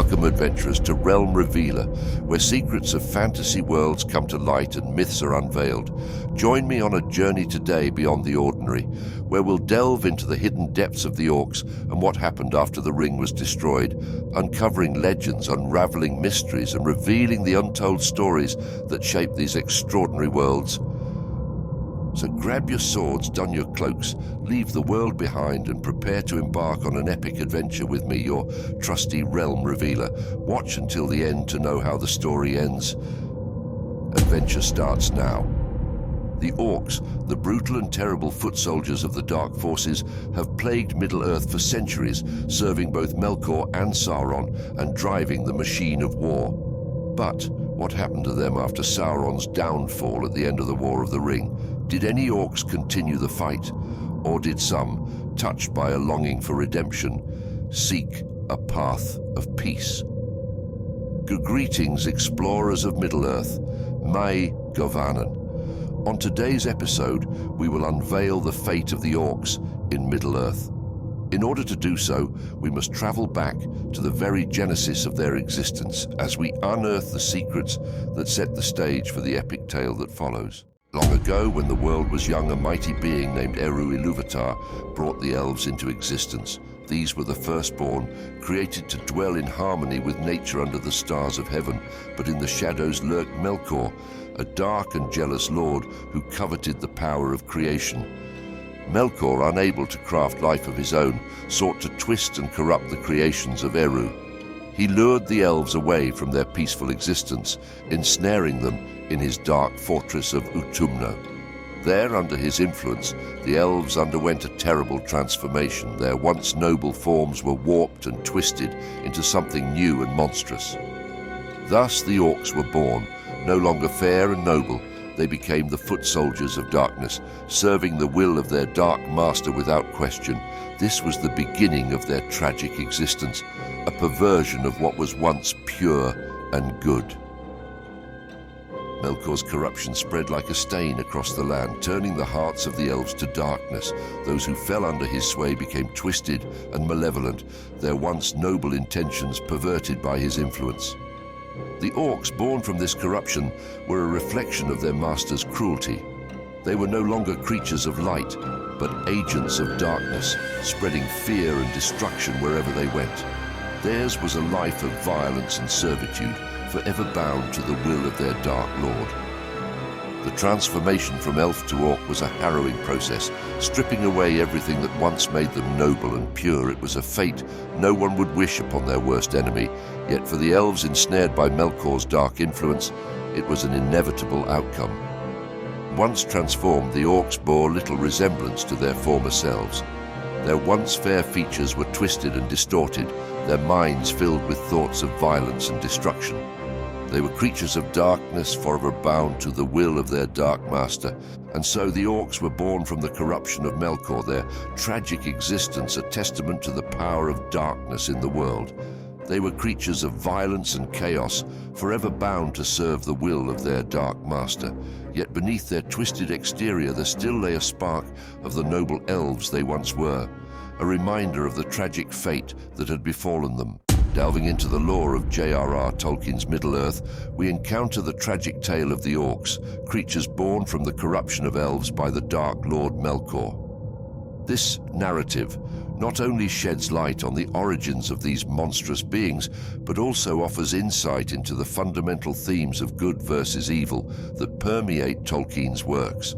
Welcome, adventurers, to Realm Revealer, where secrets of fantasy worlds come to light and myths are unveiled. Join me on a journey today beyond the ordinary, where we'll delve into the hidden depths of the Orcs and what happened after the ring was destroyed, uncovering legends, unraveling mysteries, and revealing the untold stories that shape these extraordinary worlds. So grab your swords, don your cloaks, leave the world behind and prepare to embark on an epic adventure with me, your trusty Realm Revealer. Watch until the end to know how the story ends. Adventure starts now. The Orcs, the brutal and terrible foot soldiers of the Dark Forces, have plagued Middle-earth for centuries, serving both Melkor and Sauron and driving the machine of war. But what happened to them after Sauron's downfall at the end of the War of the Ring? Did any Orcs continue the fight, or did some, touched by a longing for redemption, seek a path of peace? Greetings, explorers of Middle-earth. Mai Govanen. On today's episode, we will unveil the fate of the Orcs in Middle-earth. In order to do so, we must travel back to the very genesis of their existence as we unearth the secrets that set the stage for the epic tale that follows. Long ago, when the world was young, a mighty being named eerily brought the elves into existence. These were the firstborn, created to dwell in harmony with nature under the stars of heaven. But in the shadows lurked Melkor, a dark and jealous lord who coveted the power of creation. Melkor, unable to craft life of his own, sought to twist and corrupt the creations of Eru. He lured the elves away from their peaceful existence, ensnaring them in his dark fortress of Utumno. There, under his influence, the elves underwent a terrible transformation. Their once noble forms were warped and twisted into something new and monstrous. Thus the Orcs were born, no longer fair and noble. They became the foot soldiers of darkness, serving the will of their dark master without question. This was the beginning of their tragic existence, a perversion of what was once pure and good. Melkor's corruption spread like a stain across the land, turning the hearts of the elves to darkness. Those who fell under his sway became twisted and malevolent, their once noble intentions perverted by his influence. The Orcs, born from this corruption, were a reflection of their master's cruelty. They were no longer creatures of light, but agents of darkness, spreading fear and destruction wherever they went. Theirs was a life of violence and servitude, forever bound to the will of their dark lord. The transformation from elf to orc was a harrowing process, stripping away everything that once made them noble and pure. It was a fate no one would wish upon their worst enemy, yet for the elves ensnared by Melkor's dark influence, it was an inevitable outcome. Once transformed, the orcs bore little resemblance to their former selves. Their once fair features were twisted and distorted, their minds filled with thoughts of violence and destruction. They were creatures of darkness, forever bound to the will of their dark master. And so the Orcs were born from the corruption of Melkor, their tragic existence a testament to the power of darkness in the world. They were creatures of violence and chaos, forever bound to serve the will of their dark master. Yet beneath their twisted exterior there still lay a spark of the noble elves they once were, a reminder of the tragic fate that had befallen them. Delving into the lore of J.R.R. Tolkien's Middle-earth, we encounter the tragic tale of the Orcs, creatures born from the corruption of elves by the Dark Lord Melkor. This narrative not only sheds light on the origins of these monstrous beings, but also offers insight into the fundamental themes of good versus evil that permeate Tolkien's works.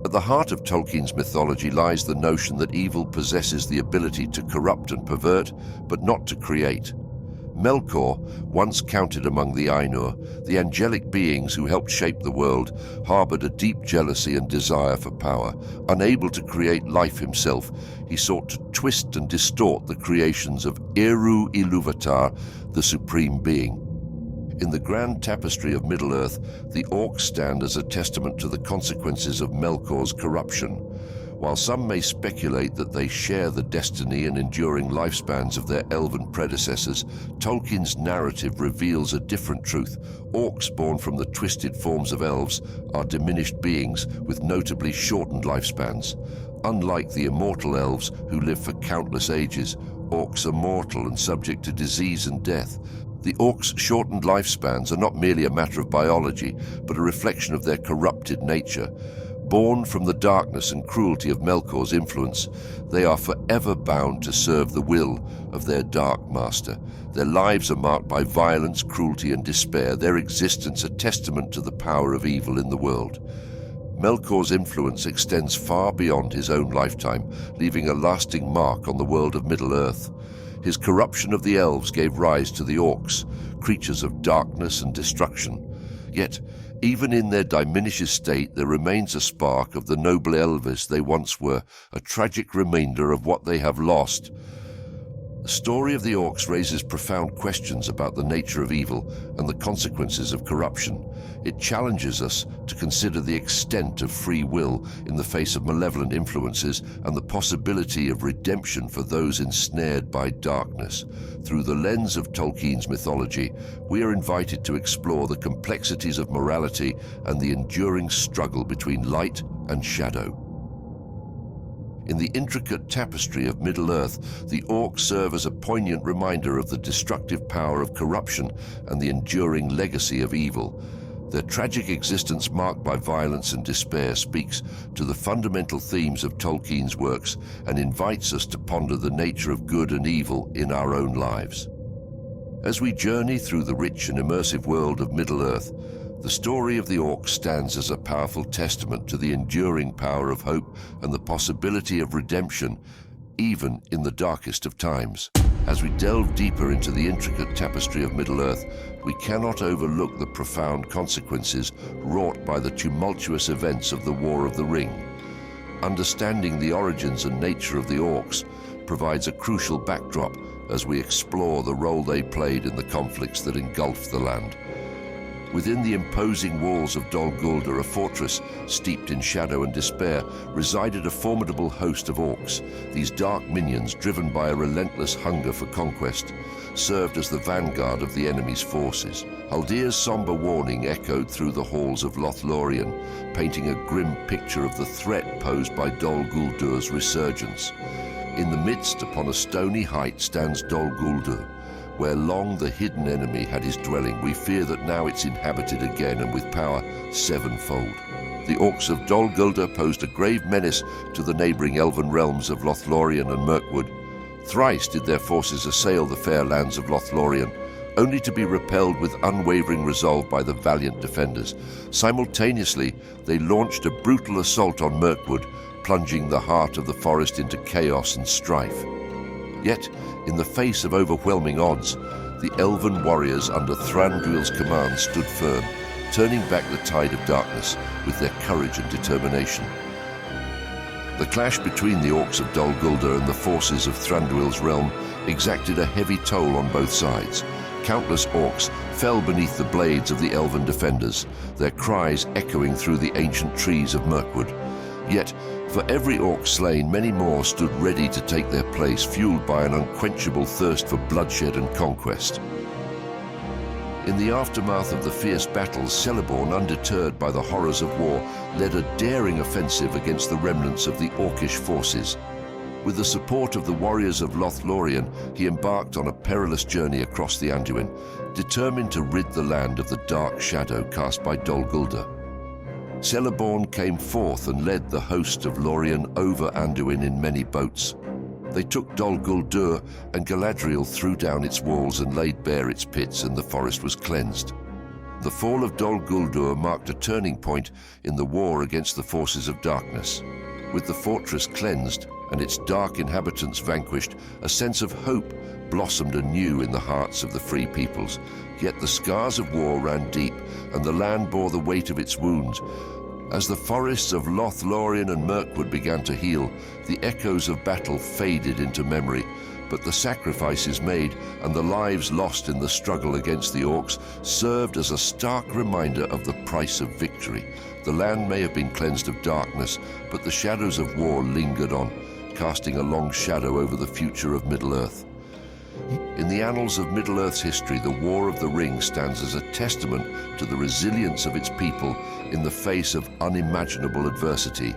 At the heart of Tolkien's mythology lies the notion that evil possesses the ability to corrupt and pervert, but not to create. Melkor, once counted among the Ainur, the angelic beings who helped shape the world, harbored a deep jealousy and desire for power. Unable to create life himself, he sought to twist and distort the creations of eerily, the supreme being. In the grand tapestry of Middle-earth, the Orcs stand as a testament to the consequences of Melkor's corruption. While some may speculate that they share the destiny and enduring lifespans of their elven predecessors, Tolkien's narrative reveals a different truth. Orcs born from the twisted forms of elves are diminished beings with notably shortened lifespans. Unlike the immortal elves who live for countless ages, Orcs are mortal and subject to disease and death. The orcs' shortened lifespans are not merely a matter of biology, but a reflection of their corrupted nature. Born from the darkness and cruelty of Melkor's influence, they are forever bound to serve the will of their dark master. Their lives are marked by violence, cruelty, and despair, their existence a testament to the power of evil in the world. Melkor's influence extends far beyond his own lifetime, leaving a lasting mark on the world of Middle-earth. His corruption of the elves gave rise to the orcs, creatures of darkness and destruction. Yet, even in their diminished state, there remains a spark of the noble elves they once were, a tragic reminder of what they have lost. The story of the orcs raises profound questions about the nature of evil and the consequences of corruption. It challenges us to consider the extent of free will in the face of malevolent influences and the possibility of redemption for those ensnared by darkness. Through the lens of Tolkien's mythology, we are invited to explore the complexities of morality and the enduring struggle between light and shadow. In the intricate tapestry of Middle-earth, the orcs serve as a poignant reminder of the destructive power of corruption and the enduring legacy of evil. Their tragic existence, marked by violence and despair, speaks to the fundamental themes of Tolkien's works and invites us to ponder the nature of good and evil in our own lives. As we journey through the rich and immersive world of Middle-earth, the story of the orcs stands as a powerful testament to the enduring power of hope and the possibility of redemption, even in the darkest of times. As we delve deeper into the intricate tapestry of Middle-earth, we cannot overlook the profound consequences wrought by the tumultuous events of the War of the Ring. Understanding the origins and nature of the orcs provides a crucial backdrop as we explore the role they played in the conflicts that engulfed the land. Within the imposing walls of Dol Guldur, a fortress steeped in shadow and despair, resided a formidable host of orcs. These dark minions, driven by a relentless hunger for conquest, served as the vanguard of the enemy's forces. Haldir's somber warning echoed through the halls of Lothlorien, painting a grim picture of the threat posed by Dol Guldur's resurgence. In the midst, upon a stony height, stands Dol Guldur. Where long the hidden enemy had his dwelling, we fear that now it's inhabited again, and with power sevenfold. The orcs of Dol Guldur posed a grave menace to the neighbouring elven realms of Lothlorien and Mirkwood. Thrice did their forces assail the fair lands of Lothlorien, only to be repelled with unwavering resolve by the valiant defenders. Simultaneously, they launched a brutal assault on Mirkwood, plunging the heart of the forest into chaos and strife. Yet, in the face of overwhelming odds, the elven warriors under Thranduil's command stood firm, turning back the tide of darkness with their courage and determination. The clash between the orcs of Dol Guldur and the forces of Thranduil's realm exacted a heavy toll on both sides. Countless orcs fell beneath the blades of the elven defenders, their cries echoing through the ancient trees of Mirkwood. Yet, for every orc slain, many more stood ready to take their place, fueled by an unquenchable thirst for bloodshed and conquest. In the aftermath of the fierce battles, Celeborn, undeterred by the horrors of war, led a daring offensive against the remnants of the orcish forces. With the support of the warriors of Lothlorien, he embarked on a perilous journey across the Anduin, determined to rid the land of the dark shadow cast by Dol Guldur. Celeborn came forth and led the host of Lorien over Anduin in many boats. They took Dol Guldur, and Galadriel threw down its walls and laid bare its pits, and the forest was cleansed. The fall of Dol Guldur marked a turning point in the war against the forces of darkness. With the fortress cleansed and its dark inhabitants vanquished, a sense of hope blossomed anew in the hearts of the free peoples. Yet the scars of war ran deep, and the land bore the weight of its wounds. As the forests of Lothlorien and Mirkwood began to heal, the echoes of battle faded into memory, but the sacrifices made and the lives lost in the struggle against the orcs served as a stark reminder of the price of victory. The land may have been cleansed of darkness, but the shadows of war lingered on, casting a long shadow over the future of Middle-earth. In the annals of Middle-earth's history, the War of the Ring stands as a testament to the resilience of its people in the face of unimaginable adversity.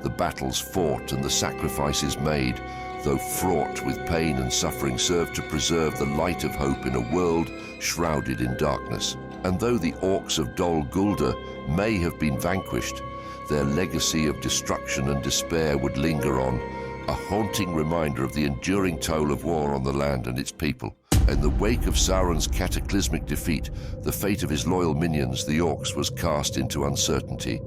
The battles fought and the sacrifices made though fraught with pain and suffering, served to preserve the light of hope in a world shrouded in darkness. And though the Orcs of Dol Guldur may have been vanquished, their legacy of destruction and despair would linger on, a haunting reminder of the enduring toll of war on the land and its people. In the wake of Sauron's cataclysmic defeat, the fate of his loyal minions, the Orcs, was cast into uncertainty.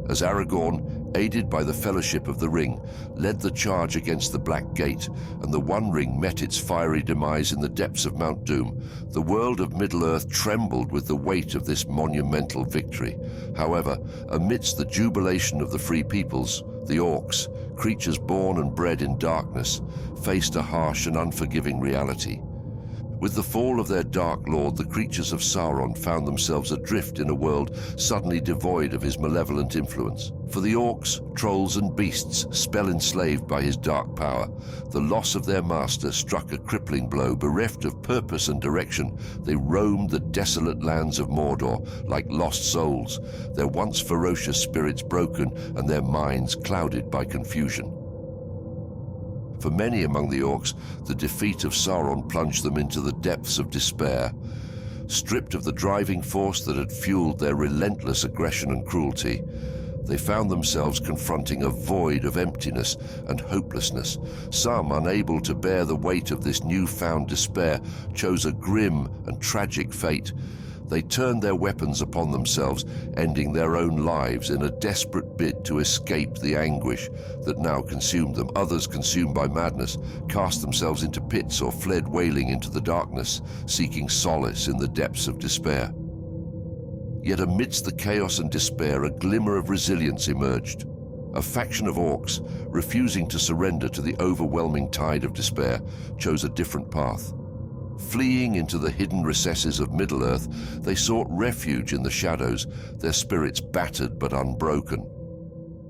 As Aragorn, aided by the Fellowship of the Ring, led the charge against the Black Gate, and the One Ring met its fiery demise in the depths of Mount Doom, the world of Middle-earth trembled with the weight of this monumental victory. However, amidst the jubilation of the Free Peoples, the Orcs, creatures born and bred in darkness, faced a harsh and unforgiving reality. With the fall of their Dark Lord, the creatures of Sauron found themselves adrift in a world suddenly devoid of his malevolent influence. For the Orcs, trolls and beasts, spell-enslaved by his dark power, the loss of their master struck a crippling blow. Bereft of purpose and direction, they roamed the desolate lands of Mordor like lost souls, their once ferocious spirits broken and their minds clouded by confusion. For many among the Orcs, the defeat of Sauron plunged them into the depths of despair. Stripped of the driving force that had fueled their relentless aggression and cruelty, they found themselves confronting a void of emptiness and hopelessness. Some, unable to bear the weight of this newfound despair, chose a grim and tragic fate. They turned their weapons upon themselves, ending their own lives in a desperate bid to escape the anguish that now consumed them. Others, consumed by madness, cast themselves into pits or fled wailing into the darkness, seeking solace in the depths of despair. Yet amidst the chaos and despair, a glimmer of resilience emerged. A faction of Orcs, refusing to surrender to the overwhelming tide of despair, chose a different path. Fleeing into the hidden recesses of Middle-earth, they sought refuge in the shadows, their spirits battered but unbroken.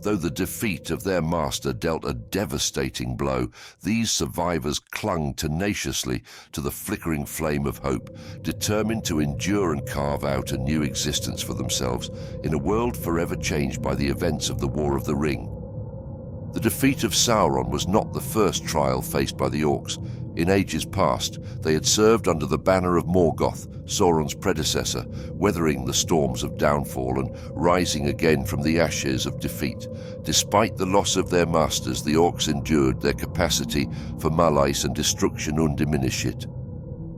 Though the defeat of their master dealt a devastating blow, these survivors clung tenaciously to the flickering flame of hope, determined to endure and carve out a new existence for themselves in a world forever changed by the events of the War of the Ring. The defeat of Sauron was not the first trial faced by the Orcs. In ages past, they had served under the banner of Morgoth, Sauron's predecessor, weathering the storms of downfall and rising again from the ashes of defeat. Despite the loss of their masters, the Orcs endured, their capacity for malice and destruction undiminished.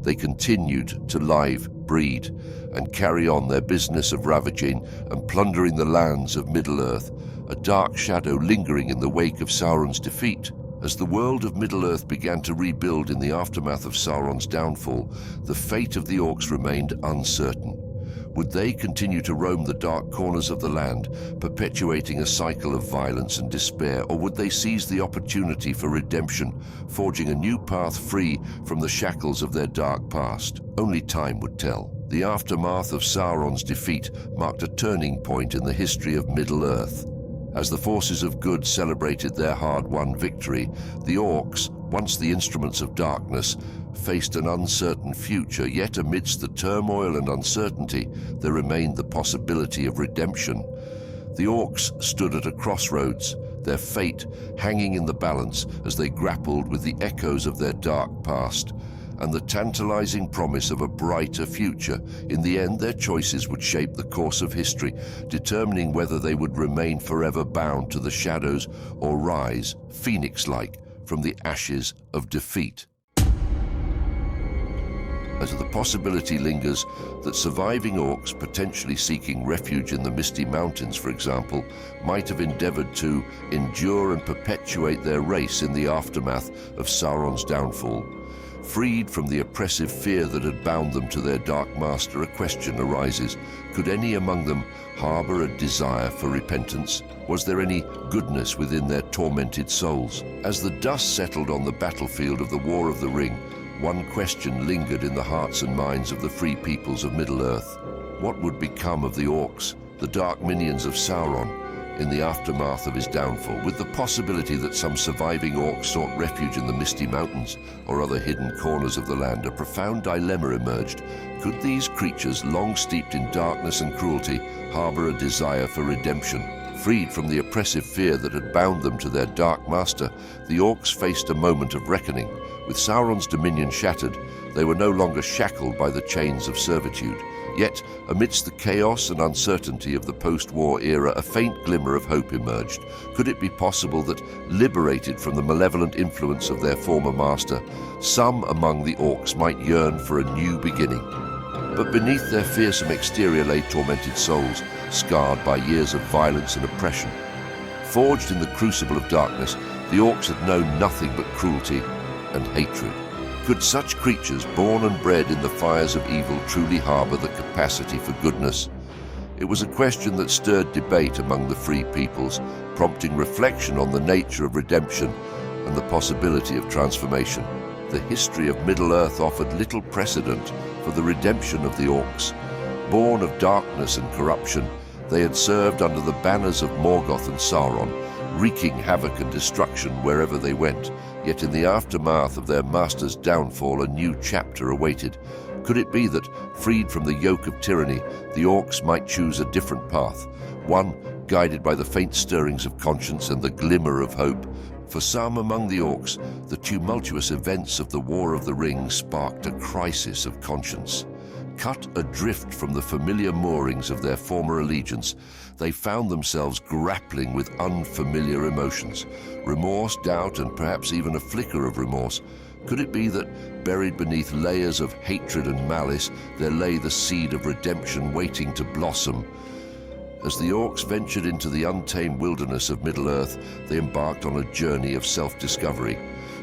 They continued to live, breed, and carry on their business of ravaging and plundering the lands of Middle-earth, a dark shadow lingering in the wake of Sauron's defeat. As the world of Middle-earth began to rebuild in the aftermath of Sauron's downfall, the fate of the Orcs remained uncertain. Would they continue to roam the dark corners of the land, perpetuating a cycle of violence and despair, or would they seize the opportunity for redemption, forging a new path free from the shackles of their dark past? Only time would tell. The aftermath of Sauron's defeat marked a turning point in the history of Middle-earth. As the forces of good celebrated their hard-won victory, the Orcs, once the instruments of darkness, faced an uncertain future. Yet amidst the turmoil and uncertainty, there remained the possibility of redemption. The Orcs stood at a crossroads, their fate hanging in the balance as they grappled with the echoes of their dark past and the tantalizing promise of a brighter future. In the end, their choices would shape the course of history, determining whether they would remain forever bound to the shadows or rise, phoenix-like, from the ashes of defeat. As the possibility lingers that surviving Orcs, potentially seeking refuge in the Misty Mountains, for example, might have endeavored to endure and perpetuate their race in the aftermath of Sauron's downfall. Freed from the oppressive fear that had bound them to their dark master, a question arises. Could any among them harbor a desire for repentance? Was there any goodness within their tormented souls? As the dust settled on the battlefield of the War of the Ring, one question lingered in the hearts and minds of the free peoples of Middle-earth. What would become of the Orcs, the dark minions of Sauron, in the aftermath of his downfall? With the possibility that some surviving Orcs sought refuge in the Misty Mountains or other hidden corners of the land, a profound dilemma emerged. Could these creatures, long steeped in darkness and cruelty, harbor a desire for redemption, Freed from the oppressive fear that had bound them to their dark master, the Orcs faced a moment of reckoning. With Sauron's dominion shattered, they were no longer shackled by the chains of servitude. Yet, amidst the chaos and uncertainty of the post-war era, a faint glimmer of hope emerged. Could it be possible that, liberated from the malevolent influence of their former master, some among the Orcs might yearn for a new beginning? But beneath their fearsome exterior lay tormented souls, scarred by years of violence and oppression. Forged in the crucible of darkness, the Orcs had known nothing but cruelty and hatred. Could such creatures, born and bred in the fires of evil, truly harbor the capacity for goodness? It was a question that stirred debate among the free peoples, prompting reflection on the nature of redemption and the possibility of transformation. The history of Middle-earth offered little precedent for the redemption of the Orcs. Born of darkness and corruption, they had served under the banners of Morgoth and Sauron, wreaking havoc and destruction wherever they went. Yet in the aftermath of their master's downfall, a new chapter awaited. Could it be that, freed from the yoke of tyranny, the Orcs might choose a different path, one guided by the faint stirrings of conscience and the glimmer of hope? For some among the Orcs, the tumultuous events of the War of the Ring sparked a crisis of conscience. Cut adrift from the familiar moorings of their former allegiance, they found themselves grappling with unfamiliar emotions. Remorse, doubt, and perhaps even a flicker of remorse. Could it be that, buried beneath layers of hatred and malice, there lay the seed of redemption waiting to blossom? As the Orcs ventured into the untamed wilderness of Middle-earth, they embarked on a journey of self-discovery.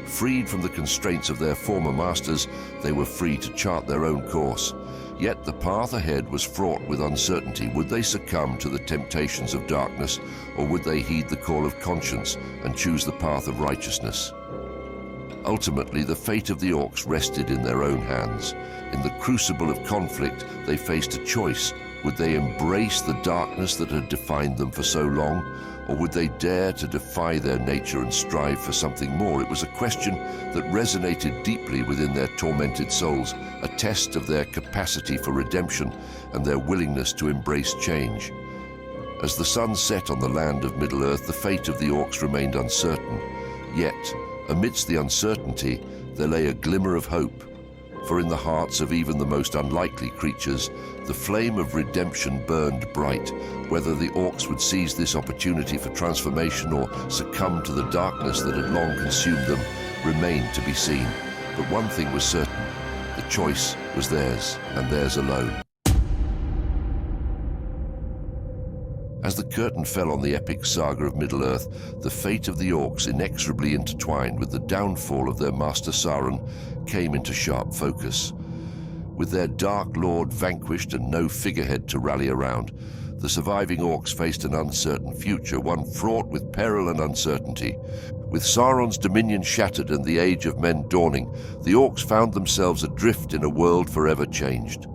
Freed from the constraints of their former masters, they were free to chart their own course. Yet the path ahead was fraught with uncertainty. Would they succumb to the temptations of darkness, or would they heed the call of conscience and choose the path of righteousness? Ultimately, the fate of the Orcs rested in their own hands. In the crucible of conflict, they faced a choice. Would they embrace the darkness that had defined them for so long, or would they dare to defy their nature and strive for something more? It was a question that resonated deeply within their tormented souls, a test of their capacity for redemption and their willingness to embrace change. As the sun set on the land of Middle-earth, the fate of the Orcs remained uncertain. Yet, amidst the uncertainty, there lay a glimmer of hope. For in the hearts of even the most unlikely creatures, the flame of redemption burned bright. Whether the Orcs would seize this opportunity for transformation or succumb to the darkness that had long consumed them remained to be seen. But one thing was certain: the choice was theirs, and theirs alone. As the curtain fell on the epic saga of Middle-earth, the fate of the Orcs, inexorably intertwined with the downfall of their master Sauron, came into sharp focus. With their dark lord vanquished and no figurehead to rally around, the surviving Orcs faced an uncertain future, one fraught with peril and uncertainty. With Sauron's dominion shattered and the age of men dawning, the Orcs found themselves adrift in a world forever changed.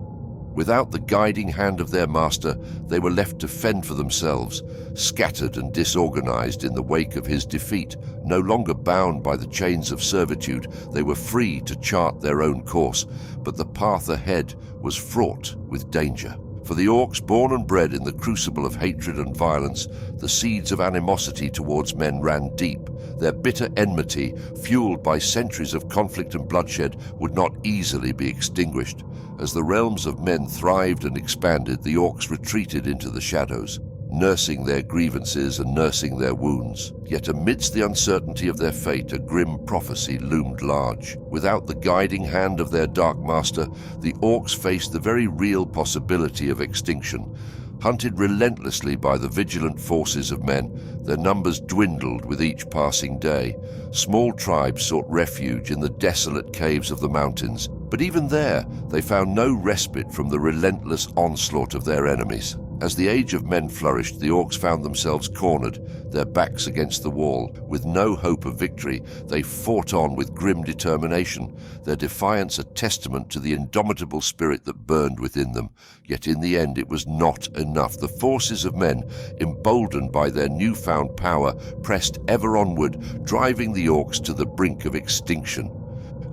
Without the guiding hand of their master, they were left to fend for themselves, scattered and disorganized in the wake of his defeat. No longer bound by the chains of servitude, they were free to chart their own course, but the path ahead was fraught with danger. For the Orcs, born and bred in the crucible of hatred and violence, the seeds of animosity towards men ran deep. Their bitter enmity, fueled by centuries of conflict and bloodshed, would not easily be extinguished. As the realms of men thrived and expanded, the Orcs retreated into the shadows, nursing their grievances and nursing their wounds. Yet amidst the uncertainty of their fate, a grim prophecy loomed large. Without the guiding hand of their dark master, the Orcs faced the very real possibility of extinction. Hunted relentlessly by the vigilant forces of men, their numbers dwindled with each passing day. Small tribes sought refuge in the desolate caves of the mountains, but even there they found no respite from the relentless onslaught of their enemies. As the age of men flourished, the Orcs found themselves cornered, their backs against the wall. With no hope of victory, they fought on with grim determination, their defiance a testament to the indomitable spirit that burned within them. Yet in the end it was not enough. The forces of men, emboldened by their newfound power, pressed ever onward, driving the Orcs to the brink of extinction.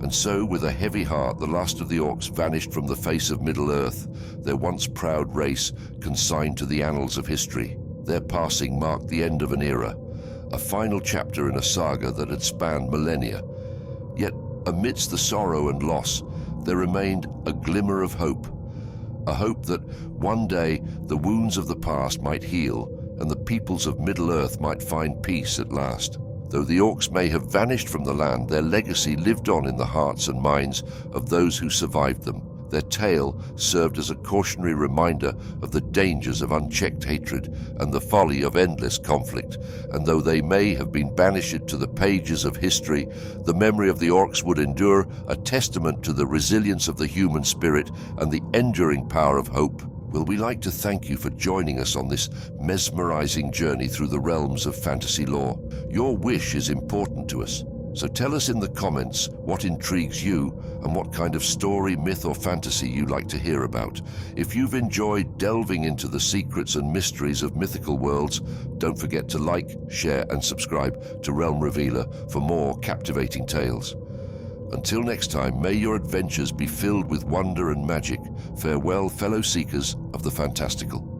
And so, with a heavy heart, the last of the Orcs vanished from the face of Middle-earth, their once proud race consigned to the annals of history. Their passing marked the end of an era, a final chapter in a saga that had spanned millennia. Yet, amidst the sorrow and loss, there remained a glimmer of hope. A hope that one day the wounds of the past might heal and the peoples of Middle-earth might find peace at last. Though the Orcs may have vanished from the land, their legacy lived on in the hearts and minds of those who survived them. Their tale served as a cautionary reminder of the dangers of unchecked hatred and the folly of endless conflict, and though they may have been banished to the pages of history, the memory of the Orcs would endure, a testament to the resilience of the human spirit and the enduring power of hope. Well, we like to thank you for joining us on this mesmerizing journey through the realms of fantasy lore. Your wish is important to us, so tell us in the comments what intrigues you and what kind of story, myth or fantasy you'd like to hear about. If you've enjoyed delving into the secrets and mysteries of mythical worlds, don't forget to like, share and subscribe to Realm Revealer for more captivating tales. Until next time, may your adventures be filled with wonder and magic. Farewell, fellow seekers of the fantastical.